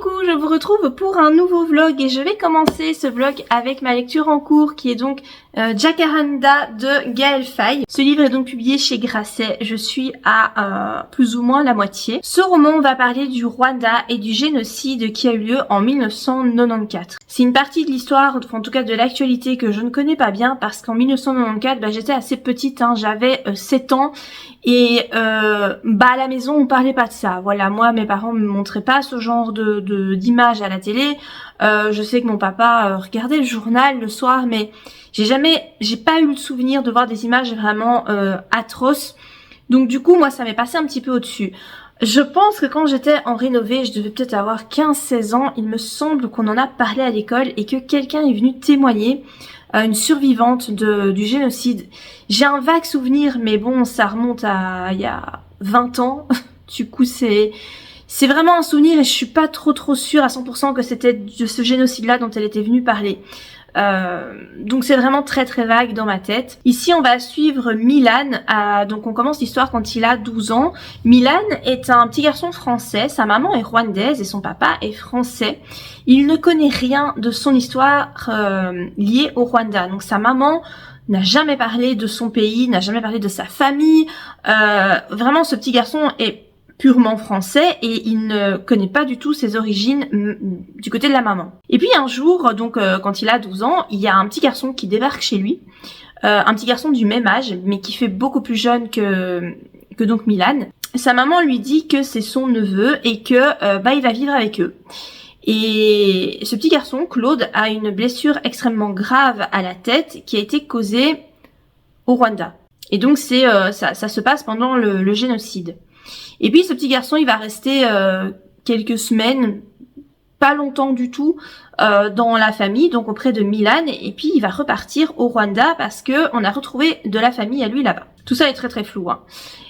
Coucou, je vous retrouve pour un nouveau vlog et je vais commencer ce vlog avec ma lecture en cours qui est donc Jacaranda de Gaël Faye. Ce livre est donc publié chez Grasset, je suis à plus ou moins la moitié. Ce roman va parler du Rwanda et du génocide qui a eu lieu en 1994. C'est une partie de l'histoire, en tout cas de l'actualité que je ne connais pas bien parce qu'en 1994 j'étais assez petite, j'avais 7 ans. Et à la maison on parlait pas de ça. Voilà, moi mes parents me montraient pas ce genre d'images à la télé. Je sais que mon papa regardait le journal le soir, mais j'ai pas eu le souvenir de voir des images vraiment atroces. Donc du coup moi ça m'est passé un petit peu au-dessus. Je pense que quand j'étais en rénové, je devais peut-être avoir 15-16 ans, il me semble qu'on en a parlé à l'école et que quelqu'un est venu témoigner, une survivante du génocide. J'ai un vague souvenir, mais bon, ça remonte à il y a 20 ans. Du coup, c'est vraiment un souvenir et je suis pas trop sûre à 100% que c'était de ce génocide-là dont elle était venue parler. Donc c'est vraiment très vague dans ma tête. Ici on va suivre Milan, donc on commence l'histoire quand il a 12 ans. Milan est un petit garçon français, sa maman est rwandaise et son papa est français. Il ne connaît rien de son histoire liée au Rwanda, donc sa maman n'a jamais parlé de son pays, n'a jamais parlé de sa famille. Vraiment ce petit garçon est purement français et il ne connaît pas du tout ses origines du côté de la maman. Et puis un jour, donc quand il a 12 ans, il y a un petit garçon qui débarque chez lui, un petit garçon du même âge, mais qui fait beaucoup plus jeune que donc Milan. Sa maman lui dit que c'est son neveu et que il va vivre avec eux. Et ce petit garçon, Claude, a une blessure extrêmement grave à la tête qui a été causée au Rwanda. Et donc ça se passe pendant le génocide. Et puis ce petit garçon, il va rester quelques semaines, pas longtemps du tout, dans la famille, donc auprès de Milan, et puis il va repartir au Rwanda parce que on a retrouvé de la famille à lui là-bas. Tout ça est très flou.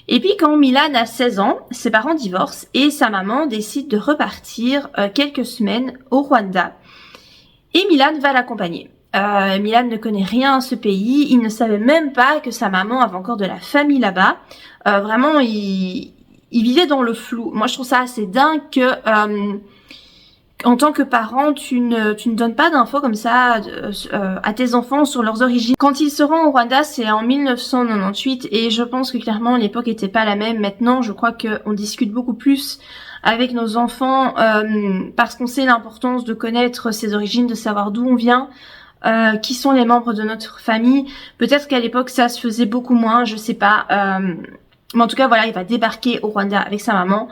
Et puis quand Milan a 16 ans, ses parents divorcent et sa maman décide de repartir quelques semaines au Rwanda. Et Milan va l'accompagner. Milan ne connaît rien à ce pays, il ne savait même pas que sa maman avait encore de la famille là-bas. Vraiment, il vivait dans le flou. Moi, je trouve ça assez dingue que, en tant que parent, tu ne donnes pas d'infos comme ça à tes enfants sur leurs origines. Quand il se rend au Rwanda, c'est en 1998 et je pense que clairement l'époque était pas la même. Maintenant, je crois qu'on discute beaucoup plus avec nos enfants parce qu'on sait l'importance de connaître ses origines, de savoir d'où on vient. Qui sont les membres de notre famille. Peut-être qu'à l'époque ça se faisait beaucoup moins, je sais pas. Mais en tout cas voilà, il va débarquer au Rwanda avec sa maman.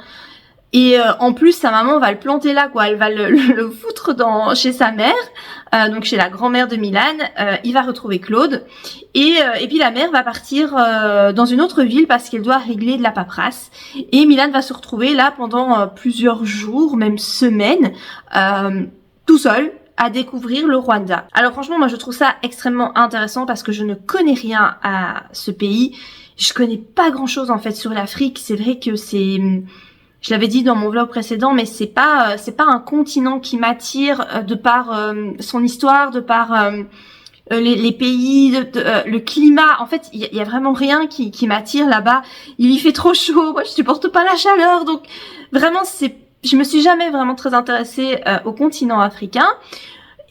Et en plus sa maman va le planter là quoi, elle va le foutre chez sa mère, donc chez la grand-mère de Milan. Il va retrouver Claude et puis la mère va partir dans une autre ville parce qu'elle doit régler de la paperasse. Et Milan va se retrouver là pendant plusieurs jours, même semaines, tout seul, à découvrir le Rwanda. Alors franchement, moi je trouve ça extrêmement intéressant parce que je ne connais rien à ce pays. Je connais pas grand chose en fait sur l'Afrique. C'est vrai que je l'avais dit dans mon vlog précédent, mais c'est pas un continent qui m'attire de par son histoire, de par les pays, le climat. En fait, il y a vraiment rien qui m'attire là-bas. Il y fait trop chaud. Moi, je supporte pas la chaleur, donc vraiment je me suis jamais vraiment très intéressée au continent africain.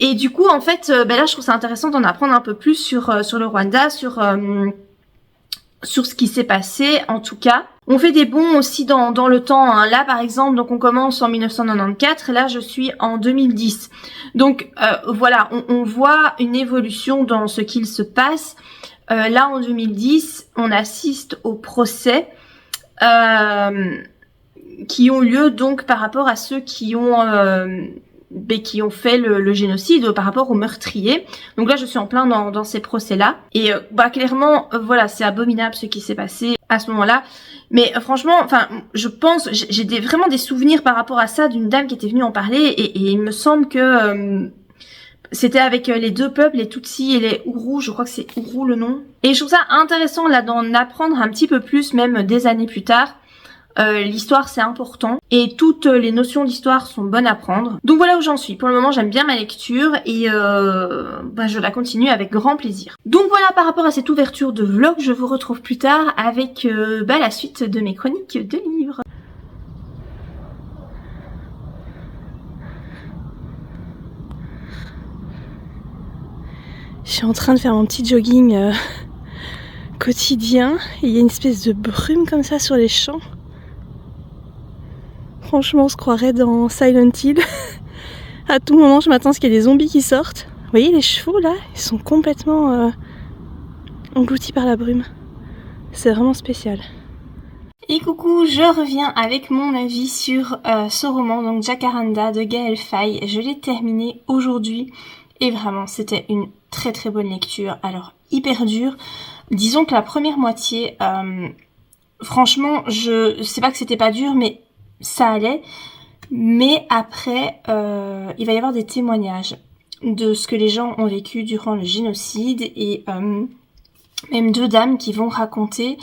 Et du coup, en fait, là, je trouve ça intéressant d'en apprendre un peu plus sur le Rwanda, sur ce qui s'est passé, en tout cas. On fait des bonds aussi dans le temps. Là, par exemple, donc on commence en 1994, et là, je suis en 2010. Donc, voilà, on voit une évolution dans ce qu'il se passe. Là, en 2010, on assiste au procès qui ont lieu donc par rapport à ceux qui ont fait le génocide, par rapport aux meurtriers. Donc là je suis en plein dans ces procès-là. Et clairement, voilà, c'est abominable ce qui s'est passé à ce moment-là. Mais franchement, enfin, je pense, j'ai vraiment des souvenirs par rapport à ça d'une dame qui était venue en parler et il me semble que c'était avec les deux peuples, les Tutsis et les Hutus, je crois que c'est Hutu le nom. Et je trouve ça intéressant là d'en apprendre un petit peu plus, même des années plus tard. L'histoire c'est important et toutes les notions d'histoire sont bonnes à prendre. Donc voilà où j'en suis. Pour le moment j'aime bien ma lecture et je la continue avec grand plaisir. Donc voilà par rapport à cette ouverture de vlog, je vous retrouve plus tard avec la suite de mes chroniques de livres. Je suis en train de faire mon petit jogging quotidien. Et il y a une espèce de brume comme ça sur les champs. Franchement, on se croirait dans Silent Hill. À tout moment, je m'attends à ce qu'il y ait des zombies qui sortent. Vous voyez les chevaux là, ils sont complètement engloutis par la brume. C'est vraiment spécial. Et coucou, je reviens avec mon avis sur ce roman, donc Jacaranda de Gaël Faye. Je l'ai terminé aujourd'hui et vraiment c'était une très très bonne lecture. Alors hyper dure. Disons que la première moitié, franchement, je sais pas que c'était pas dur, mais ça allait. Mais après, il va y avoir des témoignages de ce que les gens ont vécu durant le génocide et même 2 dames qui vont raconter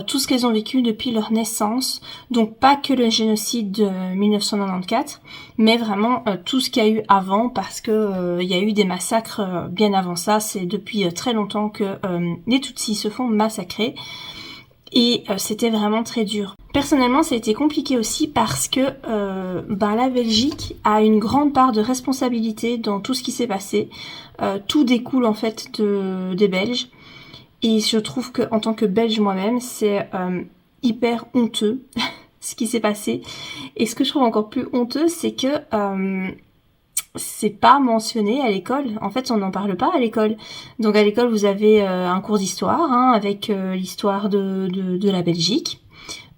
tout ce qu'elles ont vécu depuis leur naissance. Donc pas que le génocide de 1994, mais vraiment tout ce qu'il y a eu avant, parce que il y a eu des massacres bien avant ça. C'est depuis très longtemps que les Tutsis se font massacrer. Et c'était vraiment très dur. Personnellement, ça a été compliqué aussi parce que la Belgique a une grande part de responsabilité dans tout ce qui s'est passé. Tout découle en fait des Belges. Et je trouve que en tant que Belge moi-même, c'est hyper honteux ce qui s'est passé. Et ce que je trouve encore plus honteux, c'est que c'est pas mentionné à l'école. En fait, on n'en parle pas à l'école. Donc à l'école, vous avez un cours d'histoire avec l'histoire de la Belgique.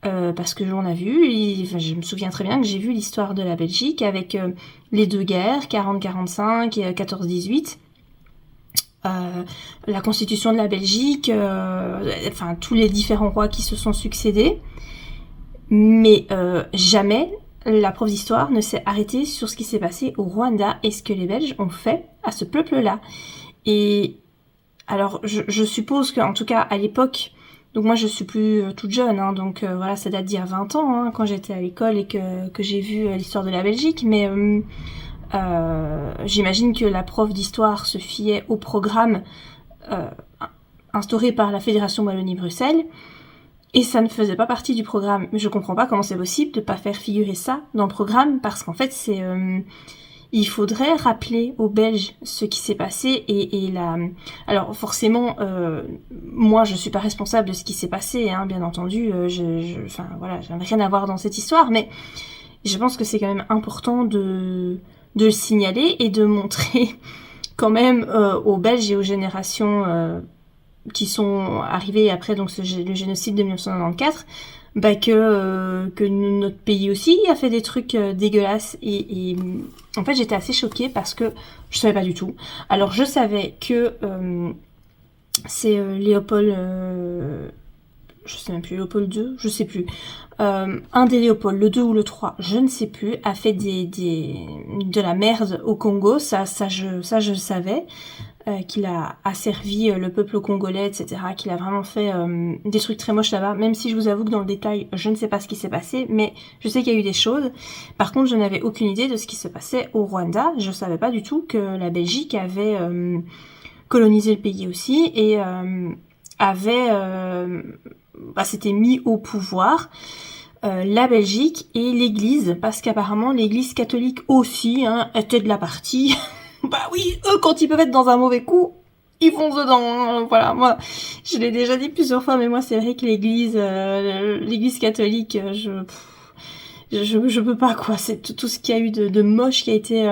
Parce que on a vu, je me souviens très bien que j'ai vu l'histoire de la Belgique avec les 2 guerres, 40-45 et 14-18. La constitution de la Belgique, tous les différents rois qui se sont succédés. Mais jamais la prof d'histoire ne s'est arrêtée sur ce qui s'est passé au Rwanda et ce que les Belges ont fait à ce peuple-là. Et alors, je suppose qu'en tout cas, à l'époque, donc moi je suis plus toute jeune, donc voilà, ça date d'il y a 20 ans, quand j'étais à l'école et que j'ai vu l'histoire de la Belgique, mais j'imagine que la prof d'histoire se fiait au programme instauré par la Fédération Wallonie-Bruxelles, et ça ne faisait pas partie du programme. Mais je comprends pas comment c'est possible de pas faire figurer ça dans le programme, parce qu'en fait c'est il faudrait rappeler aux Belges ce qui s'est passé alors forcément moi je suis pas responsable de ce qui s'est passé, bien entendu, j'avais rien à voir dans cette histoire, mais je pense que c'est quand même important de le signaler et de montrer quand même aux Belges et aux générations qui sont arrivées après donc le génocide de 1994, que notre pays aussi a fait des trucs dégueulasses et en fait j'étais assez choquée parce que je savais pas du tout. Alors je savais que c'est Léopold, je sais même plus, Léopold II, je sais plus, un des Léopold, le 2 ou le 3, je ne sais plus, a fait de la merde au Congo, ça je le savais, qu'il a asservi le peuple congolais, etc., qu'il a vraiment fait des trucs très moches là-bas, même si je vous avoue que dans le détail, je ne sais pas ce qui s'est passé, mais je sais qu'il y a eu des choses. Par contre, je n'avais aucune idée de ce qui se passait au Rwanda, je savais pas du tout que la Belgique avait colonisé le pays aussi, et s'était mis au pouvoir la Belgique et l'Église, parce qu'apparemment l'Église catholique aussi était de la partie. Bah oui, eux quand ils peuvent être dans un mauvais coup, ils foncent dedans. Voilà, moi je l'ai déjà dit plusieurs fois, mais moi c'est vrai que l'Église catholique, je peux pas quoi. C'est tout ce qu'il y a eu de moche qui a été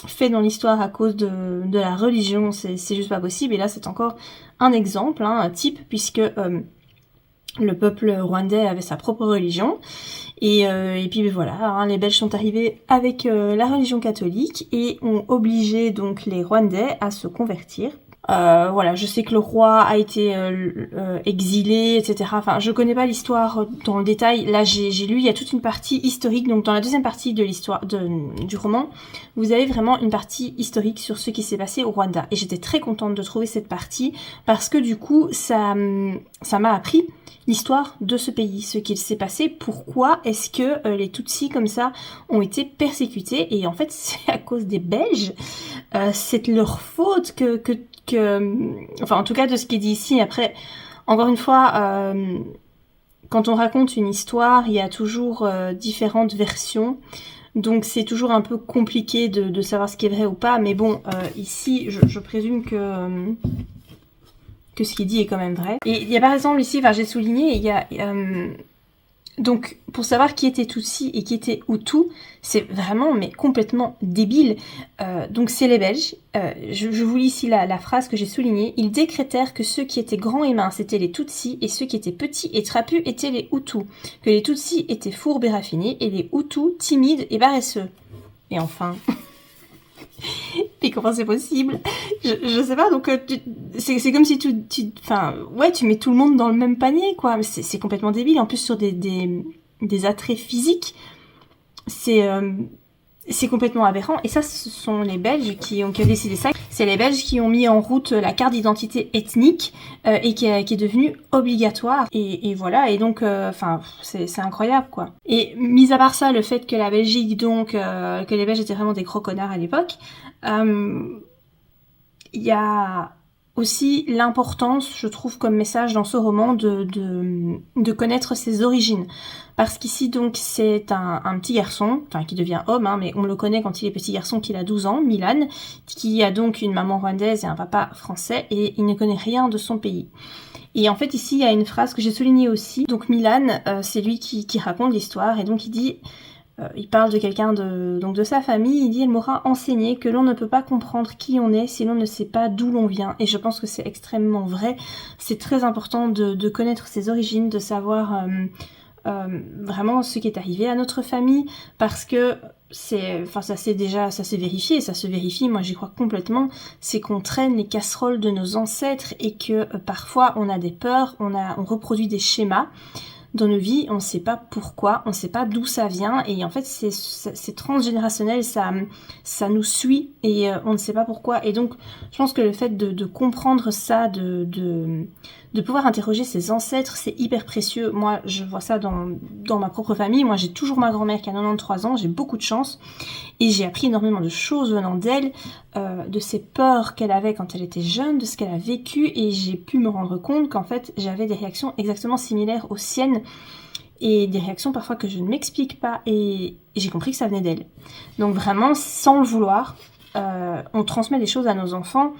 fait dans l'histoire à cause de la religion, c'est juste pas possible. Et là c'est encore un exemple, un type, puisque le peuple rwandais avait sa propre religion, et puis voilà, les Belges sont arrivés avec la religion catholique et ont obligé donc les Rwandais à se convertir. Voilà, je sais que le roi a été exilé, etc. Enfin, je connais pas l'histoire dans le détail. Là, j'ai lu, il y a toute une partie historique. Donc, dans la deuxième partie de l'histoire du roman, vous avez vraiment une partie historique sur ce qui s'est passé au Rwanda. Et j'étais très contente de trouver cette partie parce que du coup, ça m'a appris l'histoire de ce pays, ce qu'il s'est passé, pourquoi est-ce que les Tutsis comme ça ont été persécutés, et en fait c'est à cause des Belges, c'est leur faute enfin en tout cas de ce qui est dit ici. Après, encore une fois, quand on raconte une histoire, il y a toujours différentes versions. Donc c'est toujours un peu compliqué de savoir ce qui est vrai ou pas, mais bon, ici, je présume que ce qui est dit est quand même vrai. Et il y a par exemple ici, enfin j'ai souligné, il y a... donc, pour savoir qui était Tutsi et qui était Hutu, c'est vraiment, mais complètement débile. Donc, c'est les Belges. Je vous lis ici la phrase que j'ai soulignée. Ils décrétèrent que ceux qui étaient grands et minces étaient les Tutsis et ceux qui étaient petits et trapus étaient les Hutus. Que les Tutsis étaient fourbes et raffinés et les Hutus timides et paresseux. Et enfin... Et comment c'est possible? Je sais pas, donc c'est comme si enfin, ouais, tu mets tout le monde dans le même panier, quoi. Mais c'est complètement débile. En plus, sur des attraits physiques, c'est complètement aberrant. Et ça, ce sont les Belges qui ont décidé ça. C'est les Belges qui ont mis en route la carte d'identité ethnique et qui est devenue obligatoire. Et voilà. Et donc, enfin, c'est incroyable, quoi. Et mis à part ça, le fait que la Belgique, donc, que les Belges étaient vraiment des gros connards à l'époque, il y a aussi l'importance, je trouve, comme message dans ce roman de connaître ses origines. Parce qu'ici, donc, c'est un petit garçon, enfin, qui devient homme, hein, mais on le connaît quand il est petit garçon, qu'il a 12 ans, Milan, qui a donc une maman rwandaise et un papa français, et il ne connaît rien de son pays. Et en fait, ici, il y a une phrase que j'ai soulignée aussi. Donc, Milan, c'est lui qui raconte l'histoire, et donc il dit... il parle de quelqu'un de sa famille, il dit « Elle m'aura enseigné que l'on ne peut pas comprendre qui on est si l'on ne sait pas d'où l'on vient. » Et je pense que c'est extrêmement vrai. C'est très important de connaître ses origines, de savoir vraiment ce qui est arrivé à notre famille, parce que ça s'est vérifié, ça se vérifie, moi j'y crois complètement, c'est qu'on traîne les casseroles de nos ancêtres et que parfois on a des peurs, on reproduit des schémas dans nos vies, on ne sait pas pourquoi, on ne sait pas d'où ça vient, et en fait c'est transgénérationnel, ça nous suit, et on ne sait pas pourquoi. Et donc je pense que le fait de comprendre ça, de pouvoir interroger ses ancêtres, c'est hyper précieux. Moi je vois ça dans ma propre famille. Moi j'ai toujours ma grand-mère qui a 93 ans, j'ai beaucoup de chance, et j'ai appris énormément de choses venant d'elle, de ses peurs qu'elle avait quand elle était jeune, de ce qu'elle a vécu, et j'ai pu me rendre compte qu'en fait j'avais des réactions exactement similaires aux siennes, et des réactions parfois que je ne m'explique pas, et j'ai compris que ça venait d'elle. Donc vraiment, sans le vouloir, on transmet des choses à nos enfants,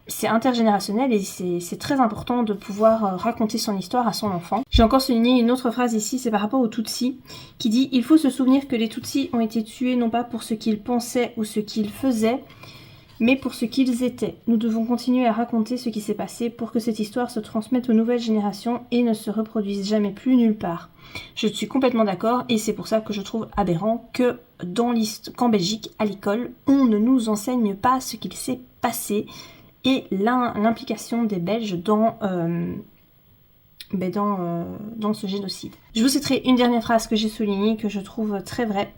c'est intergénérationnel, et c'est très important de pouvoir raconter son histoire à son enfant. J'ai encore souligné une autre phrase ici, c'est par rapport aux Tutsis, qui dit « Il faut se souvenir que les Tutsis ont été tués non pas pour ce qu'ils pensaient ou ce qu'ils faisaient, mais pour ce qu'ils étaient. Nous devons continuer à raconter ce qui s'est passé pour que cette histoire se transmette aux nouvelles générations et ne se reproduise jamais plus nulle part. » Je suis complètement d'accord, et c'est pour ça que je trouve aberrant que qu'en Belgique, à l'école, on ne nous enseigne pas ce qu'il s'est passé et l'implication des Belges dans ce génocide. Je vous citerai une dernière phrase que j'ai soulignée, que je trouve très vraie,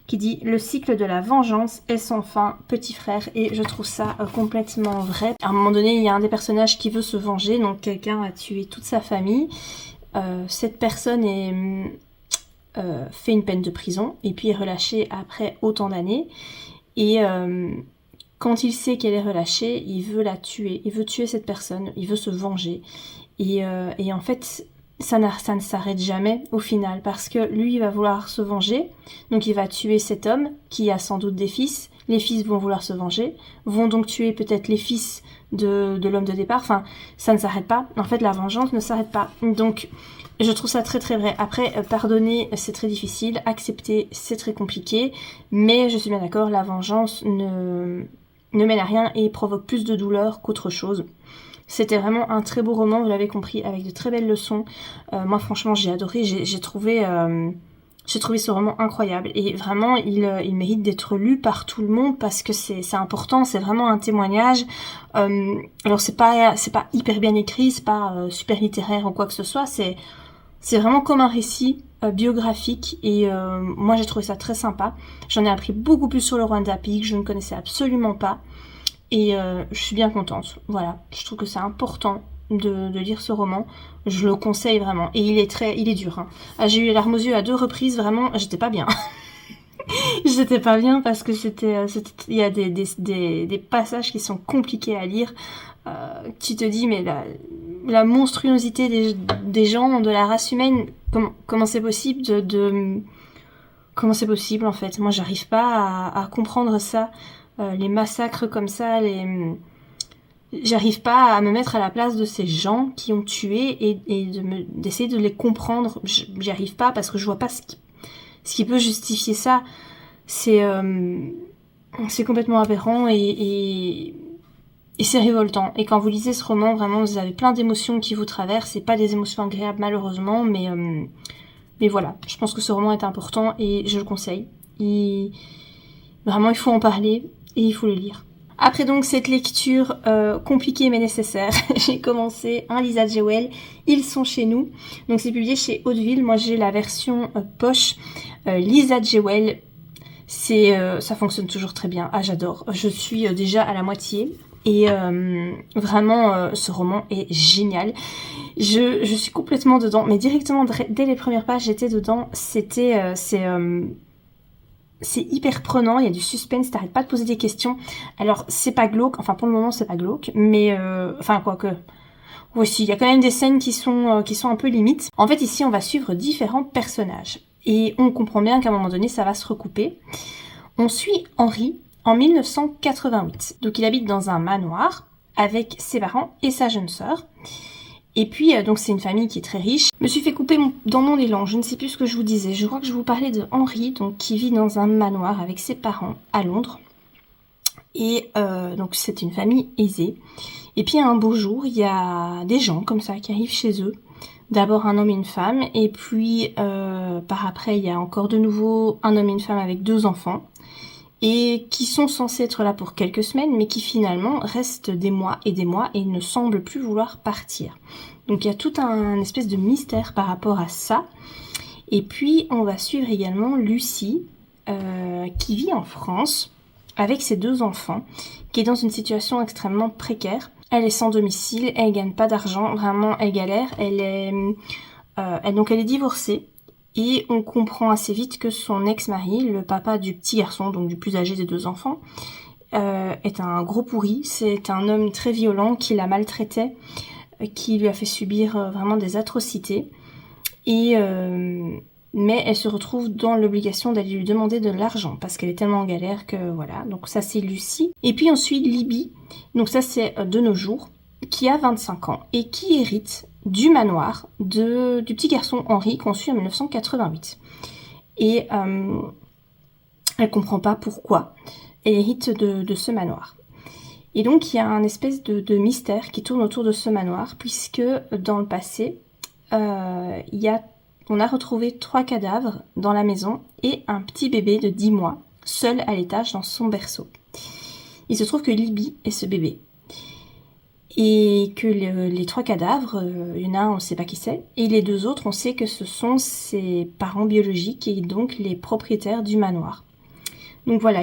qui dit « Le cycle de la vengeance est sans fin, petit frère », et je trouve ça complètement vrai. À un moment donné, il y a un des personnages qui veut se venger, donc quelqu'un a tué toute sa famille. Cette personne fait une peine de prison, et puis est relâchée après autant d'années, et quand il sait qu'elle est relâchée, il veut la tuer, il veut tuer cette personne, il veut se venger, et en fait... Ça ne s'arrête jamais au final, parce que lui il va vouloir se venger, donc il va tuer cet homme qui a sans doute des fils, les fils vont vouloir se venger, vont donc tuer peut-être les fils de l'homme de départ, enfin ça ne s'arrête pas, en fait la vengeance ne s'arrête pas, donc je trouve ça très très vrai. Après pardonner c'est très difficile, accepter c'est très compliqué, mais je suis bien d'accord, la vengeance ne mène à rien et provoque plus de douleur qu'autre chose. C'était vraiment un très beau roman, vous l'avez compris, avec de très belles leçons. Moi franchement j'ai adoré, j'ai trouvé ce roman incroyable, et vraiment il mérite d'être lu par tout le monde parce que c'est important, c'est vraiment un témoignage. Alors c'est pas hyper bien écrit, c'est pas super littéraire ou quoi que ce soit, c'est vraiment comme un récit biographique, et moi j'ai trouvé ça très sympa. J'en ai appris beaucoup plus sur le Rwanda, pays que je ne connaissais absolument pas. Et je suis bien contente, voilà. Je trouve que c'est important de lire ce roman. Je le conseille vraiment. Et il est dur. Hein. J'ai eu les larmes aux yeux à 2 reprises, vraiment, j'étais pas bien. J'étais pas bien parce que il y a des passages qui sont compliqués à lire. Tu te dis, mais la monstruosité des gens, de la race humaine, comment c'est possible comment c'est possible en fait? Moi j'arrive pas à comprendre ça. Les massacres comme ça, j'arrive pas à me mettre à la place de ces gens qui ont tué et d'essayer de les comprendre. J'y arrive pas parce que je vois pas ce qui peut justifier ça. C'est complètement aberrant et c'est révoltant. Et quand vous lisez ce roman, vraiment, vous avez plein d'émotions qui vous traversent. C'est pas des émotions agréables malheureusement, mais voilà. Je pense que ce roman est important et je le conseille. Vraiment, il faut en parler et il faut le lire. Après donc cette lecture compliquée mais nécessaire, j'ai commencé un Lisa Jewell, Ils sont chez nous. Donc c'est publié chez Hauteville. Moi j'ai la version poche. Lisa Jewell, ça fonctionne toujours très bien. Ah j'adore. Je suis déjà à la moitié et vraiment ce roman est génial. Je suis complètement dedans, mais directement dès les premières pages j'étais dedans. C'est hyper prenant, il y a du suspense, t'arrêtes pas de poser des questions. Alors, c'est pas glauque, enfin pour le moment c'est pas glauque, mais enfin quoique. Aussi, il y a quand même des scènes qui sont un peu limites. En fait, ici, on va suivre différents personnages. Et on comprend bien qu'à un moment donné, ça va se recouper. On suit Henri en 1988. Donc, il habite dans un manoir avec ses parents et sa jeune sœur. Et puis, donc c'est une famille qui est très riche. Je me suis fait couper dans mon élan, je ne sais plus ce que je vous disais. Je crois que je vous parlais de Henri, donc qui vit dans un manoir avec ses parents à Londres. Et donc c'est une famille aisée. Et puis un beau jour, il y a des gens comme ça qui arrivent chez eux. D'abord un homme et une femme, et puis par après il y a encore de nouveau un homme et une femme avec 2 enfants. Et qui sont censés être là pour quelques semaines, mais qui finalement restent des mois et ne semblent plus vouloir partir. Donc il y a tout un espèce de mystère par rapport à ça. Et puis on va suivre également Lucie, qui vit en France avec ses 2 enfants, qui est dans une situation extrêmement précaire. Elle est sans domicile, elle gagne pas d'argent, vraiment elle galère. Elle est divorcée. Et on comprend assez vite que son ex-mari, le papa du petit garçon, donc du plus âgé des 2 enfants, est un gros pourri. C'est un homme très violent qui la maltraitait, qui lui a fait subir vraiment des atrocités. Mais elle se retrouve dans l'obligation d'aller lui demander de l'argent parce qu'elle est tellement en galère que voilà. Donc ça c'est Lucie. Et puis on suit Libby, donc ça c'est de nos jours, qui a 25 ans et qui hérite du manoir du petit garçon Henri qu'on suit en 1988. Et elle comprend pas pourquoi elle hérite de ce manoir. Et donc il y a un espèce de mystère qui tourne autour de ce manoir, puisque dans le passé, on a retrouvé 3 cadavres dans la maison et un petit bébé de 10 mois, seul à l'étage dans son berceau. Il se trouve que Libby est ce bébé. Et que les 3 cadavres, il y en a un, on ne sait pas qui c'est, et les 2 autres, on sait que ce sont ses parents biologiques et donc les propriétaires du manoir. Donc voilà,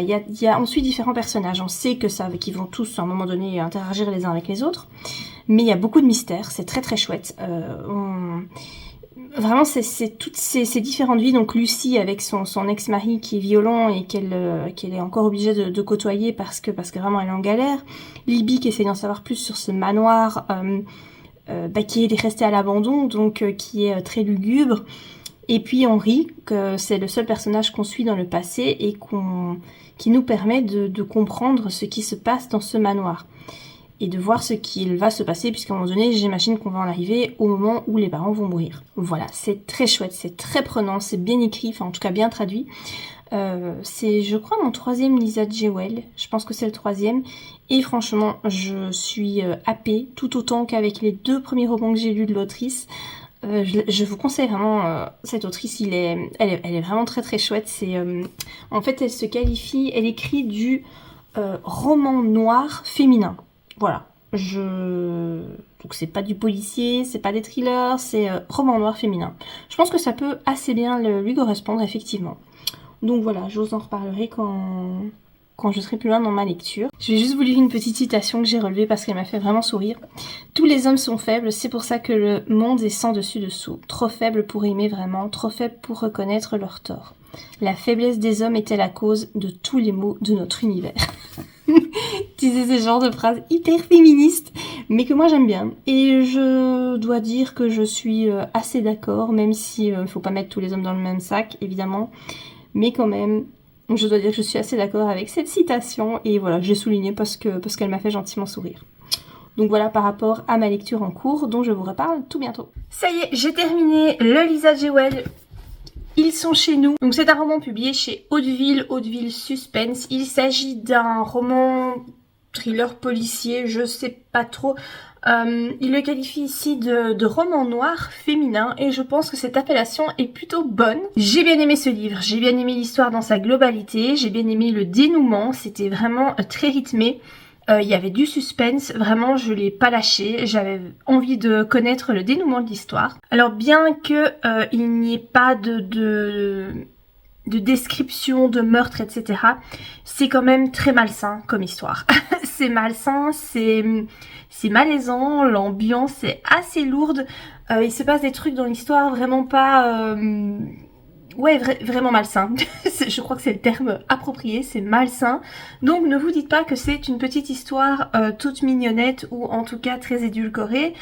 on suit différents personnages, on sait qu'ils vont tous à un moment donné interagir les uns avec les autres, mais il y a beaucoup de mystères, c'est très très chouette. Vraiment, c'est toutes ces différentes vies. Donc Lucie avec son ex-mari qui est violent et qu'elle est encore obligée de côtoyer parce que vraiment elle est en galère. Libby qui essaie d'en savoir plus sur ce manoir qui est resté à l'abandon, donc qui est très lugubre. Et puis Henri, que c'est le seul personnage qu'on suit dans le passé et qui nous permet de comprendre ce qui se passe dans ce manoir. Et de voir ce qu'il va se passer, puisqu'à un moment donné, j'imagine qu'on va en arriver au moment où les parents vont mourir. Voilà, c'est très chouette, c'est très prenant, c'est bien écrit, enfin en tout cas bien traduit. C'est, je crois, mon 3e Lisa Jewell, je pense que c'est le 3e. Et franchement, je suis happée, tout autant qu'avec les 2 premiers romans que j'ai lus de l'autrice. Je vous conseille vraiment cette autrice, elle est vraiment très très chouette. En fait, elle se qualifie, elle écrit du roman noir féminin. Voilà, donc c'est pas du policier, c'est pas des thrillers, c'est roman noir féminin. Je pense que ça peut assez bien lui correspondre effectivement. Donc voilà, je vous en reparlerai quand je serai plus loin dans ma lecture. Je vais juste vous lire une petite citation que j'ai relevée parce qu'elle m'a fait vraiment sourire. Tous les hommes sont faibles, c'est pour ça que le monde est sans dessus dessous. Trop faible pour aimer vraiment, trop faible pour reconnaître leurs torts. La faiblesse des hommes était la cause de tous les maux de notre univers. Disais ce genre de phrase hyper féministe, mais que moi j'aime bien. Et je dois dire que je suis assez d'accord, même si il faut pas mettre tous les hommes dans le même sac, évidemment. mais quand même, je dois dire que je suis assez d'accord avec cette citation, et voilà, j'ai souligné parce qu'elle m'a fait gentiment sourire. Donc voilà par rapport à ma lecture en cours, dont je vous reparle tout bientôt. Ça y est, j'ai terminé le Lisa Jewell. Ils sont chez nous. Donc c'est un roman publié chez Hauteville, Hauteville Suspense. Il s'agit d'un roman thriller policier, je sais pas trop. Il le qualifie ici de roman noir féminin et je pense que cette appellation est plutôt bonne. J'ai bien aimé ce livre, j'ai bien aimé l'histoire dans sa globalité, j'ai bien aimé le dénouement, c'était vraiment très rythmé. Il y avait du suspense, vraiment je l'ai pas lâché, j'avais envie de connaître le dénouement de l'histoire. Alors bien que il n'y ait pas de description de meurtre, etc. C'est quand même très malsain comme histoire. C'est malsain, c'est malaisant, l'ambiance est assez lourde. Il se passe des trucs dans l'histoire vraiment pas... Ouais, vraiment malsain. Je crois que c'est le terme approprié, c'est malsain. Donc ne vous dites pas que c'est une petite histoire toute mignonnette ou en tout cas très édulcorée.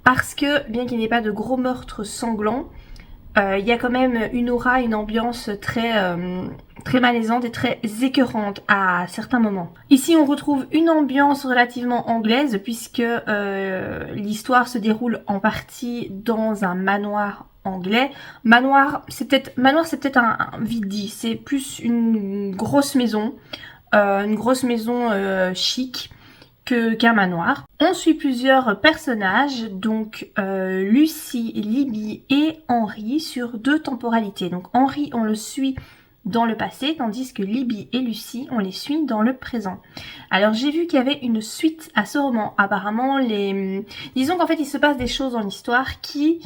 Parce que bien qu'il n'y ait pas de gros meurtres sanglants, il y a quand même une aura, une ambiance très malaisante et très écœurante à certains moments. Ici on retrouve une ambiance relativement anglaise puisque l'histoire se déroule en partie dans un manoir anglais. Manoir c'est peut-être un vite dit, c'est plus une grosse maison chic qu'un manoir. On suit plusieurs personnages, donc Lucie, Libby et Henri sur 2 temporalités. Donc Henri, on le suit dans le passé, tandis que Libby et Lucie, on les suit dans le présent. Alors j'ai vu qu'il y avait une suite à ce roman. Apparemment, disons qu'en fait il se passe des choses dans l'histoire qui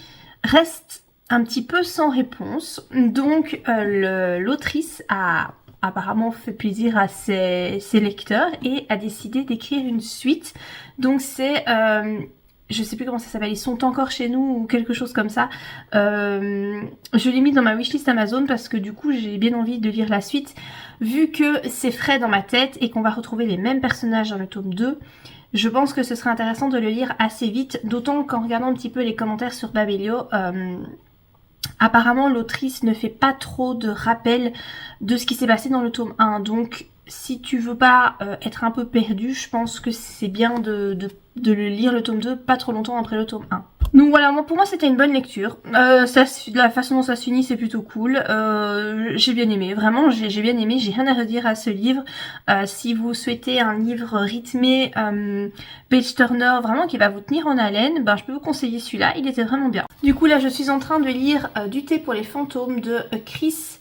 restent un petit peu sans réponse. Donc l'autrice a apparemment fait plaisir à ses lecteurs et a décidé d'écrire une suite. Donc c'est... je sais plus comment ça s'appelle, ils sont encore chez nous ou quelque chose comme ça. Je l'ai mis dans ma wishlist Amazon parce que du coup j'ai bien envie de lire la suite. Vu que c'est frais dans ma tête et qu'on va retrouver les mêmes personnages dans le tome 2, je pense que ce serait intéressant de le lire assez vite. D'autant qu'en regardant un petit peu les commentaires sur Babelio... apparemment l'autrice ne fait pas trop de rappel de ce qui s'est passé dans le tome 1, donc si tu veux pas être un peu perdu, je pense que c'est bien de le lire le tome 2 pas trop longtemps après le tome 1. Donc voilà, pour moi c'était une bonne lecture. La façon dont ça se finit c'est plutôt cool. J'ai bien aimé, vraiment j'ai bien aimé, j'ai rien à redire à ce livre. Si vous souhaitez un livre rythmé, page turner, vraiment qui va vous tenir en haleine, ben je peux vous conseiller celui-là, il était vraiment bien. Du coup là je suis en train de lire Du thé pour les fantômes de Chris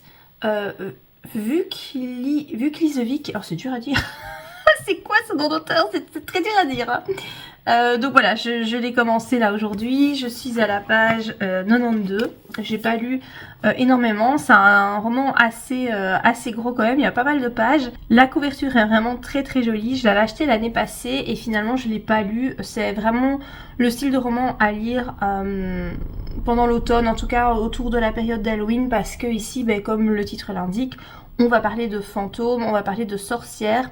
Vuklizovic. Alors c'est dur à dire. C'est quoi ce nom d'auteur? C'est très dur à dire. Hein. Donc voilà, je l'ai commencé là aujourd'hui. Je suis à la page 92. J'ai pas lu énormément. C'est un roman assez gros quand même. Il y a pas mal de pages. La couverture est vraiment très très jolie. Je l'avais acheté l'année passée et finalement je l'ai pas lu. C'est vraiment le style de roman à lire pendant l'automne, en tout cas autour de la période d'Halloween, parce que ici, comme le titre l'indique, on va parler de fantômes, on va parler de sorcières.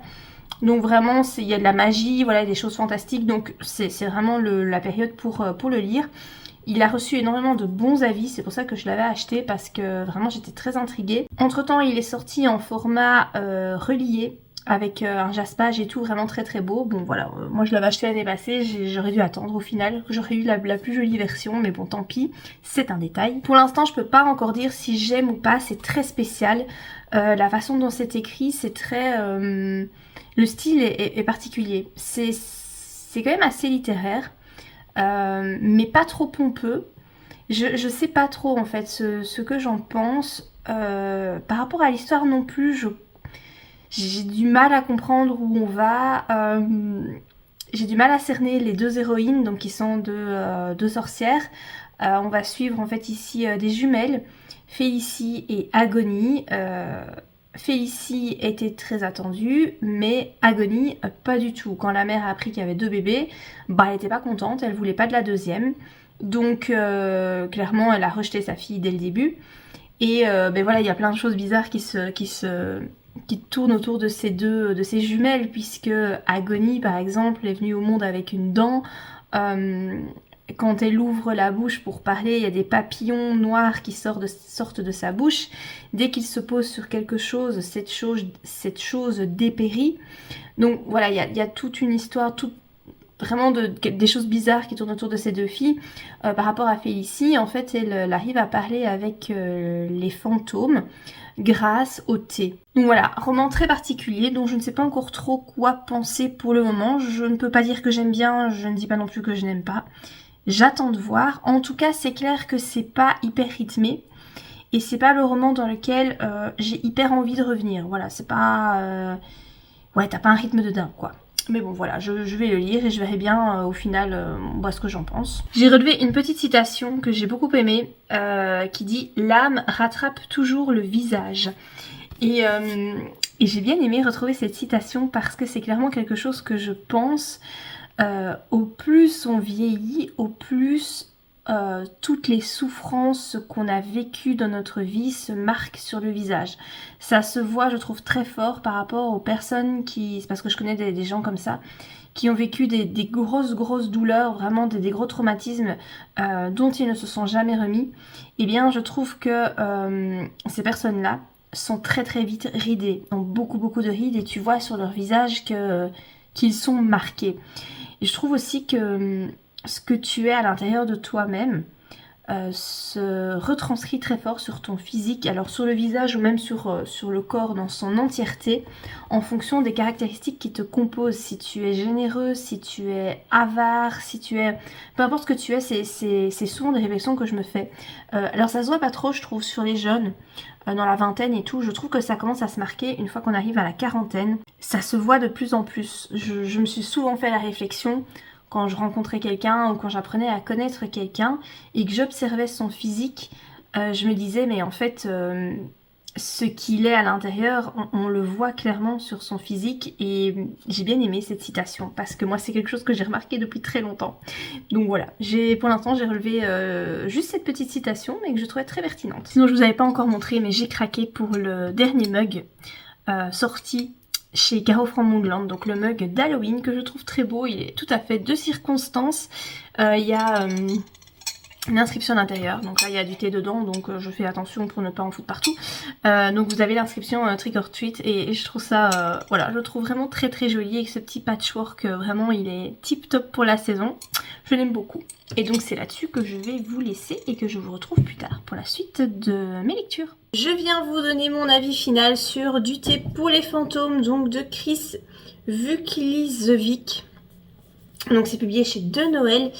Donc vraiment, il y a de la magie, voilà, des choses fantastiques. Donc c'est vraiment la période pour le lire. Il a reçu énormément de bons avis, c'est pour ça que je l'avais acheté parce que vraiment j'étais très intriguée. Entre temps, il est sorti en format relié avec un jaspage et tout, vraiment très très beau. Bon voilà, moi je l'avais acheté l'année passée, j'aurais dû attendre au final, j'aurais eu la plus jolie version, mais bon tant pis, c'est un détail. Pour l'instant je peux pas encore dire si j'aime ou pas, c'est très spécial. La façon dont c'est écrit, c'est très... le style est particulier, c'est quand même assez littéraire, mais pas trop pompeux. Je sais pas trop en fait ce que j'en pense. Par rapport à l'histoire non plus, j'ai du mal à comprendre où on va. J'ai du mal à cerner les 2 héroïnes, donc qui sont deux sorcières. On va suivre en fait ici des jumelles, Félicie et Agonie. Félicie était très attendue, mais Agonie pas du tout. Quand la mère a appris qu'il y avait 2 bébés, elle était pas contente, elle voulait pas de la deuxième. Donc clairement elle a rejeté sa fille dès le début. Et voilà, il y a plein de choses bizarres qui tournent autour de ces jumelles, puisque Agonie par exemple est venue au monde avec une dent. quand elle ouvre la bouche pour parler, il y a des papillons noirs qui sortent de sa bouche. Dès qu'il se pose sur quelque chose, cette chose dépérit. Donc voilà, il y a toute une histoire, vraiment des choses bizarres qui tournent autour de ces deux filles. Par rapport à Félicie, en fait, elle arrive à parler avec les fantômes grâce au thé. Donc voilà, roman très particulier dont je ne sais pas encore trop quoi penser pour le moment. Je ne peux pas dire que j'aime bien, je ne dis pas non plus que je n'aime pas. J'attends de voir. En tout cas, c'est clair que c'est pas hyper rythmé. Et c'est pas le roman dans lequel j'ai hyper envie de revenir. Voilà, c'est pas... Ouais, t'as pas un rythme de dingue, quoi. Mais bon, voilà, je vais le lire et je verrai bien au final ce que j'en pense. J'ai relevé une petite citation que j'ai beaucoup aimée qui dit « L'âme rattrape toujours le visage ». Et j'ai bien aimé retrouver cette citation parce que c'est clairement quelque chose que je pense... au plus on vieillit, au plus toutes les souffrances qu'on a vécues dans notre vie se marquent sur le visage. Ça se voit, je trouve, très fort par rapport aux personnes qui... C'est parce que je connais des gens comme ça, qui ont vécu des grosses douleurs, vraiment des gros traumatismes dont ils ne se sont jamais remis. Eh bien, je trouve que ces personnes-là sont très vite ridées, ont beaucoup de rides et tu vois sur leur visage qu'ils sont marqués. Et je trouve aussi que ce que tu es à l'intérieur de toi-même se retranscrit très fort sur ton physique, alors sur le visage ou même sur le corps dans son entièreté, en fonction des caractéristiques qui te composent. Si tu es généreux, si tu es avare, si tu es... Peu importe ce que tu es, c'est souvent des réflexions que je me fais. Alors ça se voit pas trop, je trouve, sur les jeunes, dans la vingtaine et tout. Je trouve que ça commence à se marquer une fois qu'on arrive à la quarantaine. Ça se voit de plus en plus. Je me suis souvent fait la réflexion quand je rencontrais quelqu'un ou quand j'apprenais à connaître quelqu'un et que j'observais son physique, je me disais mais en fait ce qu'il est à l'intérieur, on le voit clairement sur son physique et j'ai bien aimé cette citation parce que moi c'est quelque chose que j'ai remarqué depuis très longtemps. Donc voilà, pour l'instant j'ai relevé juste cette petite citation mais que je trouvais très pertinente. Sinon je vous avais pas encore montré mais j'ai craqué pour le dernier mug sorti chez Caro Framugland, donc le mug d'Halloween que je trouve très beau, il est tout à fait de circonstance. Il y a une inscription à l'intérieur, donc là il y a du thé dedans, donc je fais attention pour ne pas en foutre partout. Donc vous avez l'inscription Trick or Treat et je trouve ça, voilà, je le trouve vraiment très joli avec ce petit patchwork, vraiment il est tip top pour la saison, je l'aime beaucoup. Et donc c'est là-dessus que je vais vous laisser et que je vous retrouve plus tard pour la suite de mes lectures. Je viens vous donner mon avis final sur Du thé pour les fantômes, donc de Chris Vuklizovic. Donc c'est publié chez De Noël.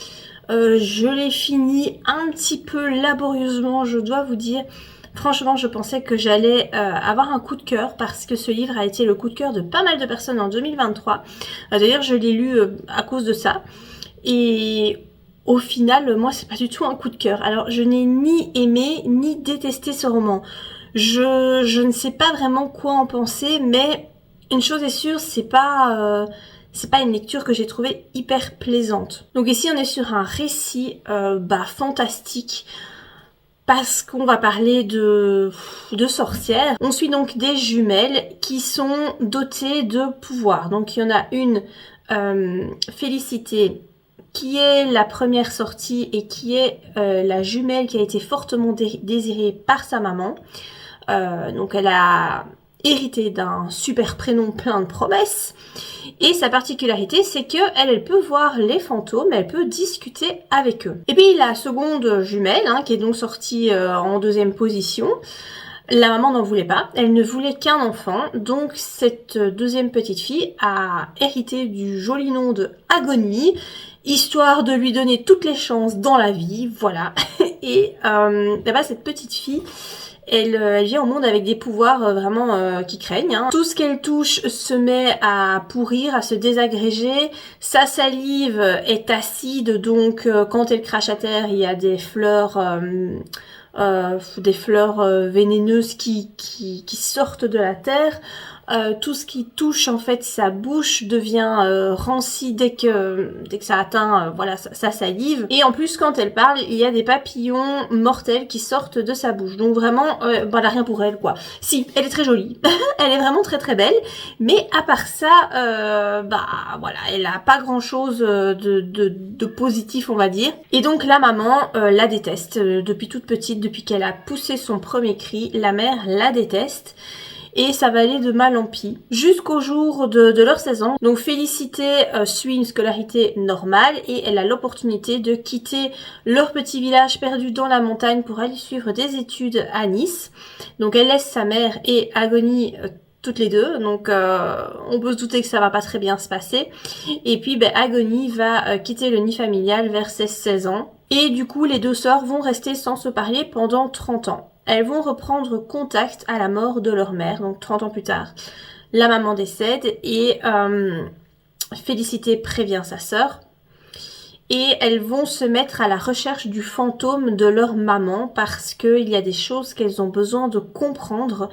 Je l'ai fini un petit peu laborieusement, je dois vous dire. Franchement, je pensais que j'allais avoir un coup de cœur parce que ce livre a été le coup de cœur de pas mal de personnes en 2023. D'ailleurs, je l'ai lu à cause de ça. Et au final, moi, c'est pas du tout un coup de cœur. Alors, je n'ai ni aimé ni détesté ce roman. Je ne sais pas vraiment quoi en penser, mais une chose est sûre, c'est pas une lecture que j'ai trouvée hyper plaisante. Donc ici, on est sur un récit fantastique. Parce qu'on va parler de sorcières. On suit donc des jumelles qui sont dotées de pouvoirs. Donc il y en a une, Félicité, qui est la première sortie et qui est la jumelle qui a été fortement désirée par sa maman. Donc elle a hérité d'un super prénom plein de promesses. Et sa particularité, c'est que elle peut voir les fantômes, elle peut discuter avec eux. Et puis la seconde jumelle, qui est donc sortie en deuxième position, la maman n'en voulait pas, elle ne voulait qu'un enfant, donc cette deuxième petite fille a hérité du joli nom de Agonie, histoire de lui donner toutes les chances dans la vie, voilà. Et cette petite fille, elle vient au monde avec des pouvoirs vraiment qui craignent. Tout ce qu'elle touche se met à pourrir, à se désagréger. Sa salive est acide, donc quand elle crache à terre, il y a des fleurs vénéneuses qui sortent de la terre. tout ce qui touche en fait sa bouche devient ranci dès que ça atteint voilà sa salive. Et en plus quand elle parle, il y a des papillons mortels qui sortent de sa bouche. Donc vraiment, elle a rien pour elle quoi. Si, elle est très jolie, elle est vraiment très très belle. Mais à part ça, voilà, elle a pas grand chose de positif on va dire. Et donc la maman la déteste depuis toute petite, depuis qu'elle a poussé son premier cri, la mère la déteste. Et ça va aller de mal en pis, jusqu'au jour de leurs 16 ans. Donc Félicité suit une scolarité normale et elle a l'opportunité de quitter leur petit village perdu dans la montagne pour aller suivre des études à Nice. Donc elle laisse sa mère et Agonie toutes les deux, donc on peut se douter que ça va pas très bien se passer. Et puis Agonie va quitter le nid familial vers ses 16 ans. Et du coup les deux sœurs vont rester sans se parler pendant 30 ans. Elles vont reprendre contact à la mort de leur mère, donc 30 ans plus tard. La maman décède et Félicité prévient sa sœur. Et elles vont se mettre à la recherche du fantôme de leur maman parce qu'il y a des choses qu'elles ont besoin de comprendre.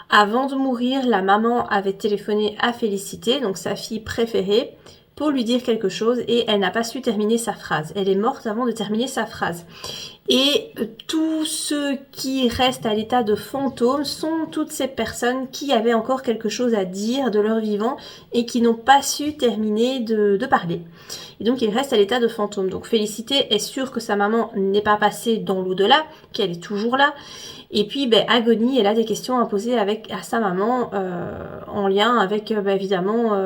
Avant de mourir, la maman avait téléphoné à Félicité, donc sa fille préférée, pour lui dire quelque chose et elle n'a pas su terminer sa phrase. Elle est morte avant de terminer sa phrase. Et tous ceux qui restent à l'état de fantôme sont toutes ces personnes qui avaient encore quelque chose à dire de leur vivant et qui n'ont pas su terminer de parler. Et donc ils restent à l'état de fantôme. Donc Félicité est sûre que sa maman n'est pas passée dans l'au-delà, qu'elle est toujours là. Et puis Agonie, elle a des questions à poser à sa maman en lien avec évidemment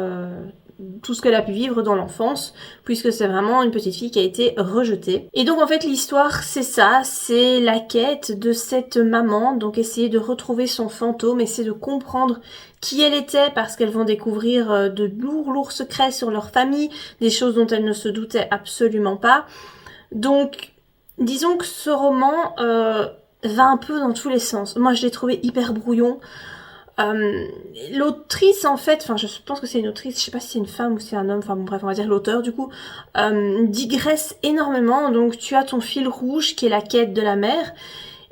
tout ce qu'elle a pu vivre dans l'enfance, puisque c'est vraiment une petite fille qui a été rejetée. Et donc en fait l'histoire c'est ça, c'est la quête de cette maman, donc essayer de retrouver son fantôme, essayer de comprendre qui elle était, parce qu'elles vont découvrir de lourds secrets sur leur famille, des choses dont elles ne se doutaient absolument pas. Donc disons que ce roman va un peu dans tous les sens. Moi je l'ai trouvé hyper brouillon. L'autrice en fait, enfin je pense que c'est une autrice, je sais pas si c'est une femme ou si c'est un homme, enfin bon bref on va dire l'auteur du coup, digresse énormément. Donc tu as ton fil rouge qui est la quête de la mère,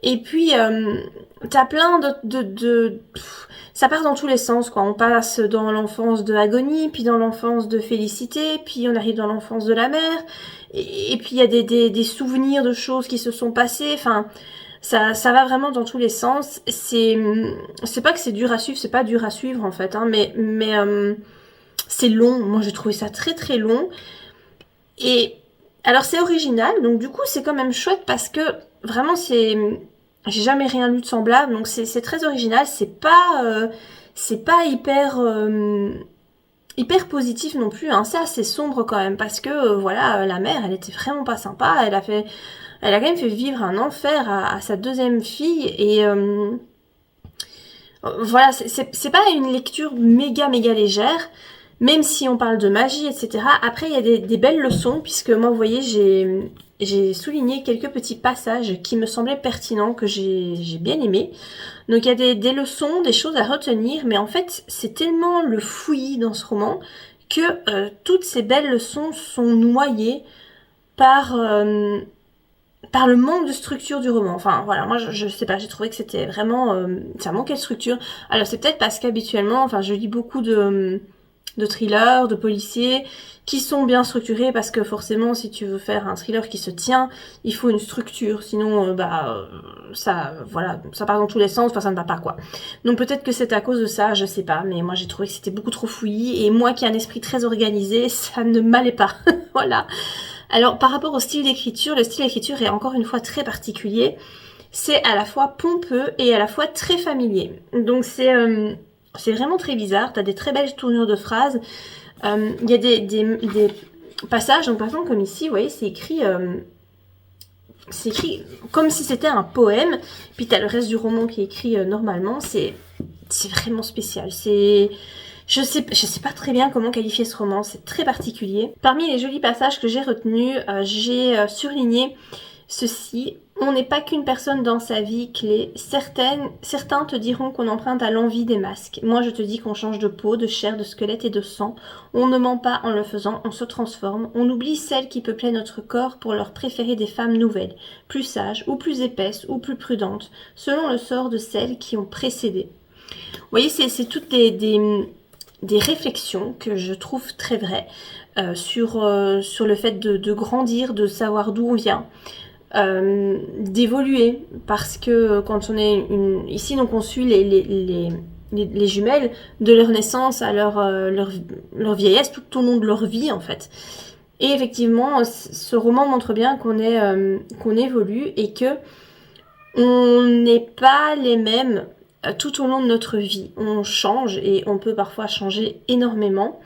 et puis t'as plein ça part dans tous les sens quoi. On passe dans l'enfance de Agonie, puis dans l'enfance de Félicité, puis on arrive dans l'enfance de la mère, et puis il y a des souvenirs de choses qui se sont passées, enfin ça va vraiment dans tous les sens. C'est pas que c'est dur à suivre, c'est pas dur à suivre en fait, hein, mais c'est long. Moi j'ai trouvé ça très très long. Et alors c'est original, donc du coup c'est quand même chouette parce que vraiment j'ai jamais rien lu de semblable, donc c'est très original. C'est pas hyper positif non plus, hein. C'est assez sombre quand même parce que voilà, la mère elle était vraiment pas sympa, elle a quand même fait vivre un enfer à sa deuxième fille et voilà, c'est pas une lecture méga légère, même si on parle de magie, etc. Après, il y a des belles leçons, puisque moi, vous voyez, j'ai souligné quelques petits passages qui me semblaient pertinents, que j'ai bien aimé. Donc il y a des leçons, des choses à retenir, mais en fait, c'est tellement le fouillis dans ce roman que toutes ces belles leçons sont noyées par le manque de structure du roman. Enfin voilà, moi je sais pas, j'ai trouvé que c'était vraiment ça manquait de structure. Alors c'est peut-être parce qu'habituellement, enfin je lis beaucoup de thrillers, de policiers qui sont bien structurés, parce que forcément si tu veux faire un thriller qui se tient, il faut une structure, sinon ça part dans tous les sens, enfin ça ne va pas quoi. Donc peut-être que c'est à cause de ça, je sais pas, mais moi j'ai trouvé que c'était beaucoup trop fouillis, et moi qui ai un esprit très organisé, ça ne m'allait pas. Voilà. Alors par rapport au style d'écriture, le style d'écriture est encore une fois très particulier. C'est à la fois pompeux et à la fois très familier. Donc c'est vraiment très bizarre, t'as des très belles tournures de phrases. Il y a des passages, donc par exemple comme ici, vous voyez, c'est écrit comme si c'était un poème, puis t'as le reste du roman qui est écrit normalement. C'est vraiment spécial. Je sais pas très bien comment qualifier ce roman, c'est très particulier. Parmi les jolis passages que j'ai retenus, j'ai surligné ceci. On n'est pas qu'une personne dans sa vie clé. Certains te diront qu'on emprunte à l'envie des masques. Moi je te dis qu'on change de peau, de chair, de squelette et de sang. On ne ment pas en le faisant, on se transforme. On oublie celles qui peuplaient notre corps pour leur préférer des femmes nouvelles, plus sages, ou plus épaisses, ou plus prudentes, selon le sort de celles qui ont précédé. Vous voyez, c'est toutes des réflexions que je trouve très vraies sur le fait de grandir, de savoir d'où on vient, d'évoluer, parce que quand on est ici, donc on suit les jumelles de leur naissance à leur vieillesse, tout au long de leur vie en fait. Et effectivement, ce roman montre bien qu'on évolue et que on n'est pas les mêmes tout au long de notre vie. On change et on peut parfois changer énormément.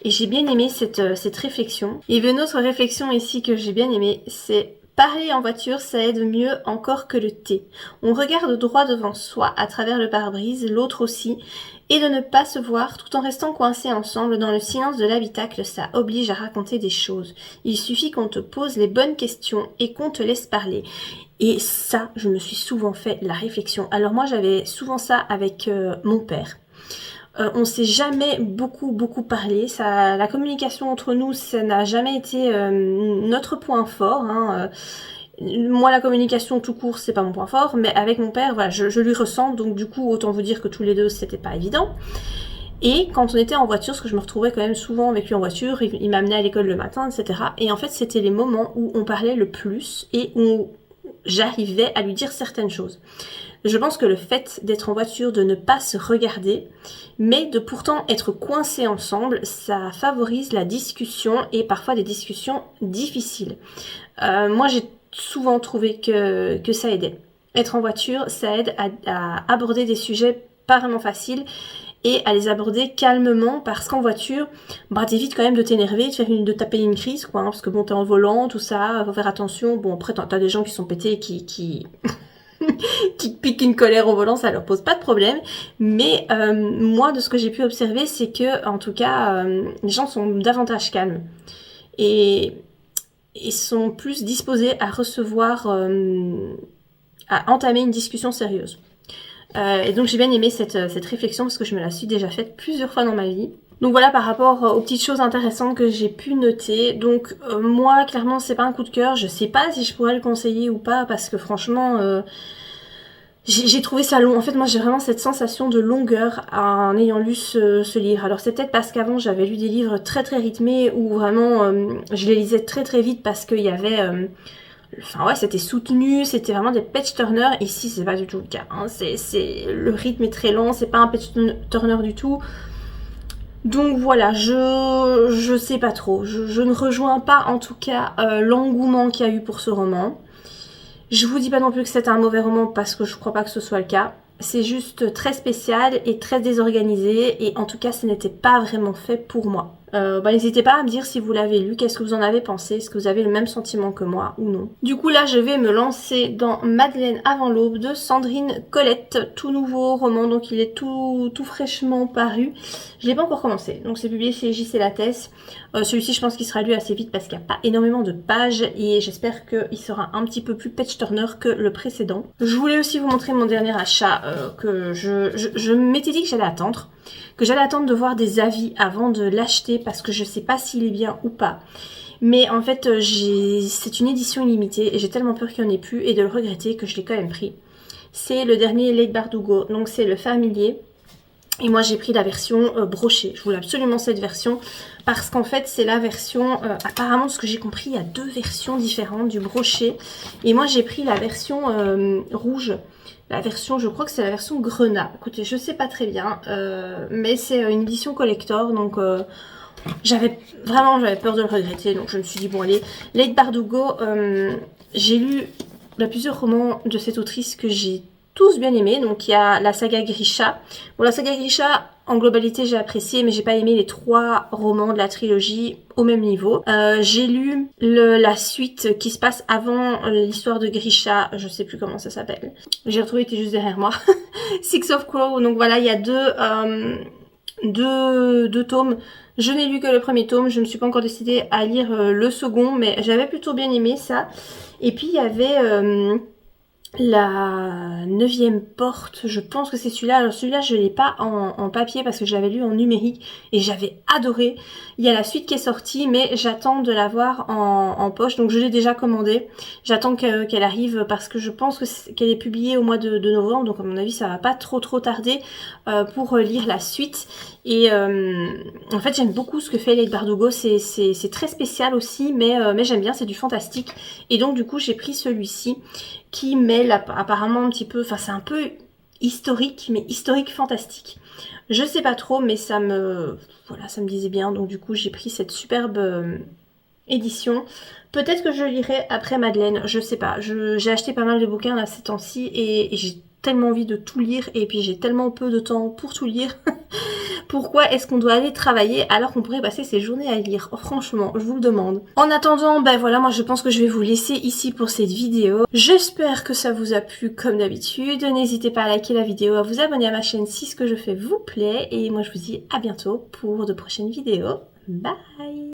Et j'ai bien aimé cette réflexion. Et une autre réflexion ici que j'ai bien aimée, c'est parler en voiture, ça aide mieux encore que le thé. On regarde droit devant soi à travers le pare-brise, l'autre aussi, et de ne pas se voir tout en restant coincés ensemble dans le silence de l'habitacle, ça oblige à raconter des choses. Il suffit qu'on te pose les bonnes questions et qu'on te laisse parler. Et ça, je me suis souvent fait la réflexion. Alors moi, j'avais souvent ça avec mon père. On s'est jamais beaucoup parlé. La communication entre nous, ça n'a jamais été notre point fort. Hein. Moi, la communication tout court, c'est pas mon point fort, mais avec mon père, voilà, je lui ressens. Donc du coup, autant vous dire que tous les deux, c'était pas évident. Et quand on était en voiture, parce que je me retrouvais quand même souvent avec lui en voiture, il m'amenait à l'école le matin, etc. Et en fait, c'était les moments où on parlait le plus et où j'arrivais à lui dire certaines choses. Je pense que le fait d'être en voiture, de ne pas se regarder, mais de pourtant être coincés ensemble, ça favorise la discussion et parfois des discussions difficiles. Moi, j'ai souvent trouvé que ça aidait. Être en voiture, ça aide à aborder des sujets pas vraiment faciles et à les aborder calmement, parce qu'en voiture, bah t'évites quand même de t'énerver, de taper une crise, quoi, hein, parce que bon, t'es en volant, tout ça, faut faire attention. Bon, après, t'as des gens qui sont pétés et qui qui piquent une colère au volant, ça leur pose pas de problème. Mais moi, de ce que j'ai pu observer, c'est que, en tout cas, les gens sont davantage calmes et sont plus disposés à recevoir, à entamer une discussion sérieuse. Et donc j'ai bien aimé cette réflexion parce que je me la suis déjà faite plusieurs fois dans ma vie. Donc voilà, par rapport aux petites choses intéressantes que j'ai pu noter. Donc moi, clairement, c'est pas un coup de cœur. Je sais pas si je pourrais le conseiller ou pas, parce que franchement, j'ai trouvé ça long. En fait, moi, j'ai vraiment cette sensation de longueur en ayant lu ce livre. Alors c'est peut-être parce qu'avant, j'avais lu des livres très rythmés où vraiment, je les lisais très vite parce qu'il y avait... Enfin ouais, c'était soutenu, c'était vraiment des page-turners. Ici, c'est pas du tout le cas. Hein. Le rythme est très lent, c'est pas un page-turner du tout. Donc voilà, je sais pas trop. Je ne rejoins pas en tout cas l'engouement qu'il y a eu pour ce roman. Je vous dis pas non plus que c'est un mauvais roman parce que je crois pas que ce soit le cas. C'est juste très spécial et très désorganisé, et en tout cas, ce n'était pas vraiment fait pour moi. N'hésitez pas à me dire si vous l'avez lu, qu'est-ce que vous en avez pensé, est-ce que vous avez le même sentiment que moi ou non. Du coup là je vais me lancer dans Madeleine avant l'aube de Sandrine Colette, tout nouveau roman, donc il est tout fraîchement paru. Je l'ai pas encore commencé, donc c'est publié chez JC Lattès. Celui-ci je pense qu'il sera lu assez vite parce qu'il n'y a pas énormément de pages et j'espère qu'il sera un petit peu plus page-turner que le précédent. Je voulais aussi vous montrer mon dernier achat que je m'étais dit que j'allais attendre. De voir des avis avant de l'acheter parce que je sais pas s'il est bien ou pas. Mais en fait, c'est une édition illimitée et j'ai tellement peur qu'il n'y en ait plus et de le regretter que je l'ai quand même pris. C'est le dernier Leigh Bardugo, donc c'est le familier. Et moi j'ai pris la version brochée. Je voulais absolument cette version parce qu'en fait c'est la version, apparemment ce que j'ai compris, il y a deux versions différentes du brochet. Et moi j'ai pris la version rouge. La version, je crois que c'est la version Grenat. Écoutez, je sais pas très bien, mais c'est une édition collector, donc j'avais peur de le regretter, donc je me suis dit bon allez. Leigh Bardugo, j'ai lu plusieurs romans de cette autrice que j'ai tous bien aimés. Donc il y a la saga Grisha. Bon, la saga Grisha, en globalité j'ai apprécié, mais j'ai pas aimé les 3 romans de la trilogie au même niveau. J'ai lu la suite qui se passe avant l'histoire de Grisha, je sais plus comment ça s'appelle. J'ai retrouvé, il était juste derrière moi. Six of Crow, donc voilà, il y a deux tomes. Je n'ai lu que le premier tome, je ne me suis pas encore décidée à lire le second, mais j'avais plutôt bien aimé ça. Et puis il y avait la 9e porte, je pense que c'est celui-là. Alors celui-là je l'ai pas en papier parce que je l'avais lu en numérique et j'avais adoré. Il y a la suite qui est sortie mais j'attends de l'avoir en poche, donc je l'ai déjà commandé. J'attends qu'elle arrive parce que je pense qu'elle est publiée au mois de novembre, donc à mon avis ça va pas trop tarder pour lire la suite. Et en fait j'aime beaucoup ce que fait Leigh Bardugo, c'est très spécial aussi mais j'aime bien, c'est du fantastique. Et donc du coup j'ai pris celui-ci qui mêle apparemment un petit peu, enfin c'est un peu historique, mais historique fantastique. Je sais pas trop, mais ça me disait bien, donc du coup j'ai pris cette superbe édition. Peut-être que je lirai après Madeleine, je sais pas. J'ai acheté pas mal de bouquins là ces temps-ci et j'ai tellement envie de tout lire et puis j'ai tellement peu de temps pour tout lire. Pourquoi est-ce qu'on doit aller travailler alors qu'on pourrait passer ses journées à lire? Oh, franchement, je vous le demande. En attendant, ben voilà, moi je pense que je vais vous laisser ici pour cette vidéo. J'espère que ça vous a plu comme d'habitude. N'hésitez pas à liker la vidéo, à vous abonner à ma chaîne si ce que je fais vous plaît. Et moi je vous dis à bientôt pour de prochaines vidéos. Bye!